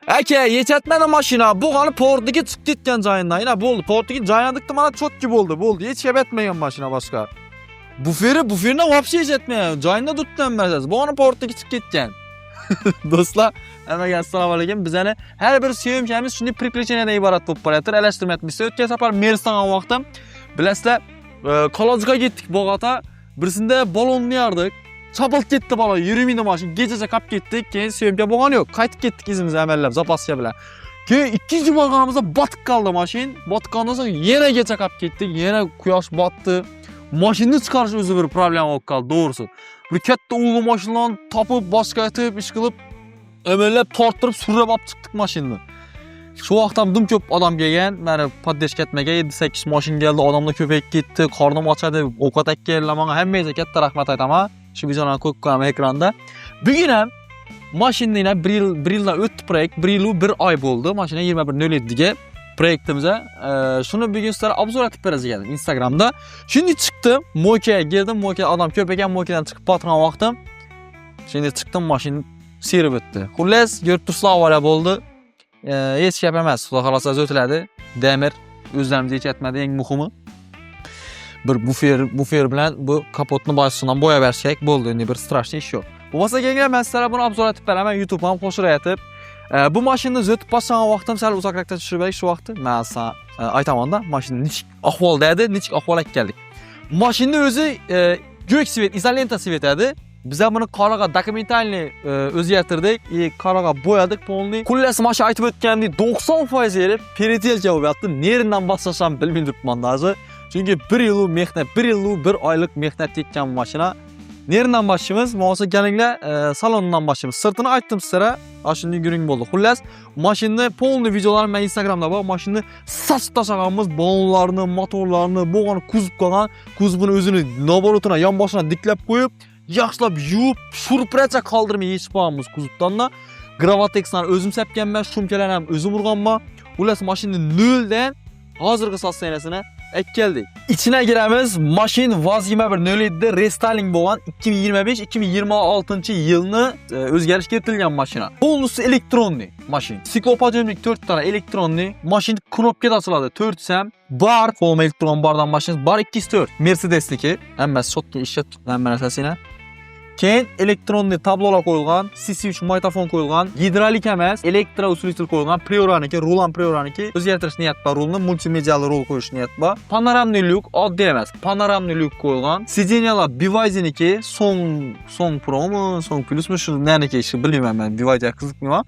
Aka, yetmedi mashina. Bo'g'ani portiga chiqib ketgan joyindan. Yana bo'ldi. Portiga joylandiqda mana chotki bo'ldi. Hech gap etmagan mashina boshqa. Buferni вообще yetmagan. Joyinda tutgan marsiz. Bo'g'ani portiga chiqib ketgan. Do'stlar, hammaga assalomu alaykum. Bizani har bir syomkamiz shunday приключениyadan iborat bo'lib qolayotir. Alashtirmayapmiz. O'tgan safar Mersdan vaqtim bilasizlar, kolojga ketdik Bog'ota. Birisida balonni yardik. Chapilib ketdi bola, yurmaydi mashina. Kechacha qolib ketdik. Keyin syomka bo'lgani yo'q. Qaytib ketdik izimizni amallab zapaska bilan. Keyin ikkinchi borganimizda botib qoldi mashina. Botgandan so'ng yana kecha qolib ketdik. Yana quyosh botdi. Mashinani chiqarish o'zi bir problema bo'lib qoldi, to'g'risi. Bir katta ulug' mashinalarni topib, boshqa aytib, ish qilib, amallab torttirib, surab olib chiqdik mashinani. Shu vaqtda dim ko'p odam kelgan, mana poddeshka etmaga 7-8 mashina keldi, odamlar ko'payib ketdi, qornim ochadi, ovqat akkellamanga hammangizga katta rahmat aytaman. Shu videoni ko'p ko'raman ekranda. Bugun ham mashinani 1 yildan o'tdi proyekt, 1 yil 1 oy bo'ldi. Mashina 21.07 ga proyektimizga shuni bugun sizlarga obzor etib beracağım Instagramda. Shunday chiqdim, Mokaga keldim, Moka odam ko'p ekan, Mokadan chiqib patron vaqtim. Shunday chiqdim, mashina serib o'tdi. Xullas, ko'rib turibsizlar, avariya bo'ldi. Hech gap emas, xudo xolasa o'tiladi. Demir o'zlarimizga yetmadi, eng muhimi. Bir bufer bilan bu kapotni boshdan bo'yab berish kerak bo'ldi. Endi bir strashniy ish yo'q. Bu bo'lsa keyin men sizlarga buni obzor etib beraman, YouTube ham qo'shib aytib. Bu mashinani o'tib bosgan vaqtim sal uzoqroqda tushirib shu vaqtda men sizga aytaman-da, mashina nechik ahvolda edi, nechik ahvolga keldik. Mashina o'zi ko'k svet, izolenta svet edi. Biz ham buni qoraga dokumentalniy o'zgartirdik, qoraga bo'yadik polniy. Xullas mashina aytib o'tgandek 90% erib peretelka bo'lyapti. Neridan boshlasham bilmay turibman hozir. Chunki 1 yil mehnat, 1 yil 1 oylik mehnat tekkan mashina. Neridan boshlaymiz? Mo'sa kelinglar, salondan boshlaymiz. Sirtini aytdim sizlarga, shunday guring bo'ldi. Xullas, mashinani polniy videolarim men Instagramda bor. Mashinani sachib tashlaganmiz, balonlarni, motorlarni, bo'g'ani kuzib qolgan, kuzbini o'zini naborotuna yonboshina diklab qo'yib, yaxshilab yuvib, shurpracha qoldirmay yechib qo'yamiz kuzubdanna. Gravateksan o'zim sepganman, shumkalarni ham o'zim urganman. Xullas, mashina noldan hozirgi sostenasini keldik. İçine giremiz. Mashin Vaz 21.07'de restyling bo'lgan 2025-2026 yilni o'zgarish kiritilgan mashina. Polnusi elektronli mashina. Siklopodiyomlik 4 tane elektronli. Mashina knopkadan ochiladi. 4 ham bar, forma elektron bardan mashina bar 204. Mercedesniki. Hammasi sotga ishlat tutgan narsasini. Keyin elektronli tablolar qo'yilgan, CC3 magnitofon qo'yilgan, gidrolik emas, elektro usilitel qo'yilgan, prioraniki, rulan prioraniki, o'zgartirish niyat bor, rulni multimedial rul qo'yish niyat bor. Panoramli lyuk oddiy emas, panoramli lyuk qo'yilgan. Sideniyalar Bivayziniki, Song Pro'mi, Song Plus'mi shu nerniki ish bilmayman men, Bivayga qiziqmayman.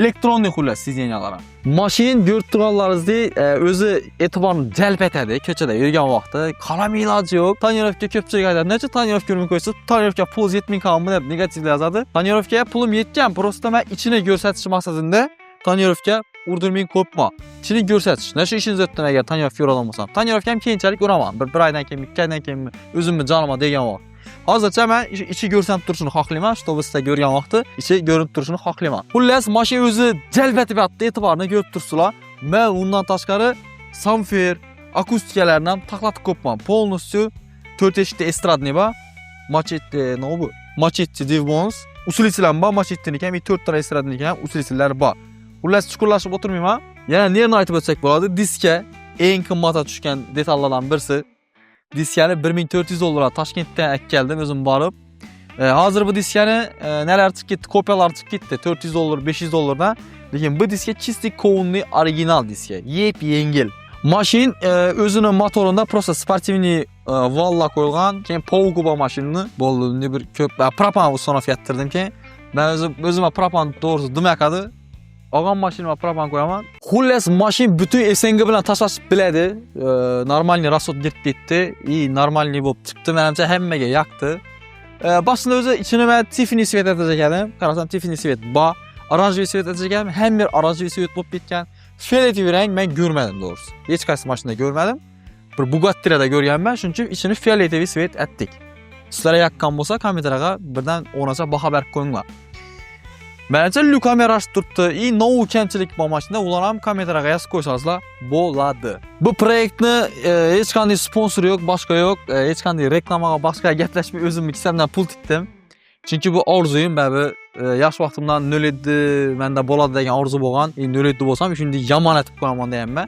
Elektronli xullas sideniyalar. Mashin ko'rib turganlaringizdek, o'zi e'tiborni jalb etadi. Ko'chada yurgan vaqtda qalam iloji yo'q. Tonirovka ko'pchilik aytadi, "Necha tonirovka urmay qo'ysa, tonirovka pul 7000 qammi" deb negativ yozadi. Tonirovkaga pulim yetgan, просто men ichini ko'rsatish maqsadida tonirovka urdirmay qo'yibman. Ichini ko'rsatish. Nasha ishingiz o'tdan agar tonirovka ura olmasam, tonirovka ham keyinchalik uraman. Bir oydan keyin, 2 oydan keyin o'zimni jonima degan bor. Hozircha men ichi ko'rsam turishini xohlayman, avtobusda ko'rgan vaqtda ichi ko'rinib turishini xohlayman. Xullas, mashina o'zi jalb etib yotdi, e'tiborni ko'rib tursizlar. Men undan tashqari samfer, akustikalarni ham taqlatib qo'yibman. Polностью 4 eshikli estradniy bor. Machete, nima bu? Machete Devons, usilitelar bor, machetniki ham 4 ta estradniki ham usilitelar bor. Xullas, chuqurlashib o'tirmayman. Yana nerini aytib o'tsak bo'ladi? Diska eng qimmatga tushgan detallardan birisi. Diskani $1400 Toshkentdan keldim o'zim borib. Hozir bu diskani nelar chiqib ketdi, kopiyalar chiqib ketdi. $400, $500 dan. Lekin bu diska чистый kovunli original diska. Yep yengil. Mashin o'zini motorida просто sportivniy vallar qo'yilgan. Keyin Pouguba mashinani bo'ldi. Bir ko'p propan ustanov yattirdim keyin. Men o'zim propan to'g'risi demakadi. Olgan mashinama propan qo'yaman. Xullas, mashin butun SNG bilan tashlashib biladi. Normalniy rasod girib ketdi. Normalniy bo'lib chiqdi. Menimcha hammaga yoqdi. Boshida o'zi ichini men Tiffany svet etajaganim. Qarasam Tiffany svet bor. Oranjiy svet etajaganim. Ham bir oranjiy svet bo'lib ketgan. Fioletoviy rang men ko'rmadim to'g'risi. Hech qaysi mashinada ko'rmadim. Bir Bugatti'da ko'rganman, shuning uchun ichini fioletoviy svet etdik. Sizlarga yoqqan bo'lsa, kommentariyga birdan o'nacha baho berib qo'yinglar. Menimcha kamera turibdi. Novu kamchilik bor mashinada, ular ham kommentariyga yozib qo'ysangizlar bo'ladi. Bu proyektni hech qanday sponsor yo'q, boshqa yo'q, hech qanday reklamaga boshqa gaplashmay o'zimni kissamdan pul tikdim. Chunki bu orzuyim, yaş vaqtimdan 07 menda bo'ladi degan orzu bo'lgan. 07 bo'lsam shunday yomon etib qo'yaman deganman.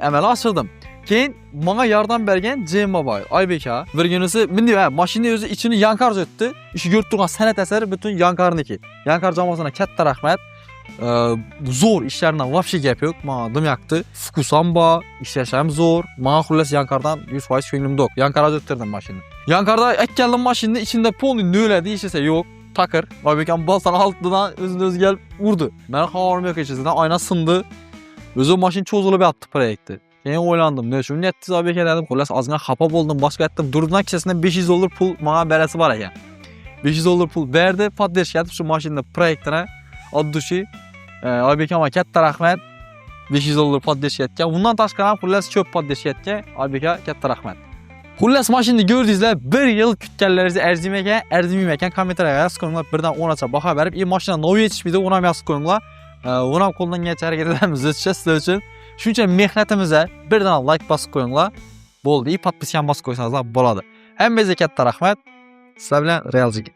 Amal ochirdim. Keyin menga yordam bergan J-Mobile, Aybeka. Bir kunisi bunday mashina o'zi ichini yankar o'tdi. Ishi ko'rib turgan san'at asari butun yankarniki. Yankar jamoasiga katta rahmat. Zo'r ishlardan вообще gap yo'q. Menga dim yoqdi. Fokusam bor, ishlash ham zo'r. Menga xullas Yankardan 100% ko'nglim yo'q. Yankarga o'ttirdim mashina. Yankarda aytgandim mashinani ichida polni nöla deyishsa yo'q. Takır. Aybekam balsan altından o'zini kelib urdi. Men xavorim yo'q ichida. Oyna sindi. O'zi mashina cho'zilib yotdi proyektda. Keyin o'ylandim. Ne shuni aytdingiz Aybeka dedim. Xullas ozgina xafa bo'ldim. Boshqa aytdim. Durdan kechasidan $500 pul menga berasi bor ekan. $500 pul berdi. Podдержка etib shu mashina proyektini oddushi Aybekama katta rahmat. $500 podдержка etgan. Bundan tashqari xullas ko'p podдержка etgan. Aybeka katta rahmat. Xullas mashinani ko'rdingizlar, 1 yil kutganlaringizni arzimayman kommentariyga yozib qo'yinglar. Birdan 10 acha baho berib, mashina nov yetishmaydi, uni ham yozib qo'yinglar. Uni ham qo'ldan kelgancha harakat etamiz sizlar uchun. Shuncha mehnatimizga birdan like bosib qo'yinglar. Bo'ldi, podpiskani bosib qo'ysangizlar bo'ladi. Hammangizga katta rahmat. Sizlar bilan Realjik.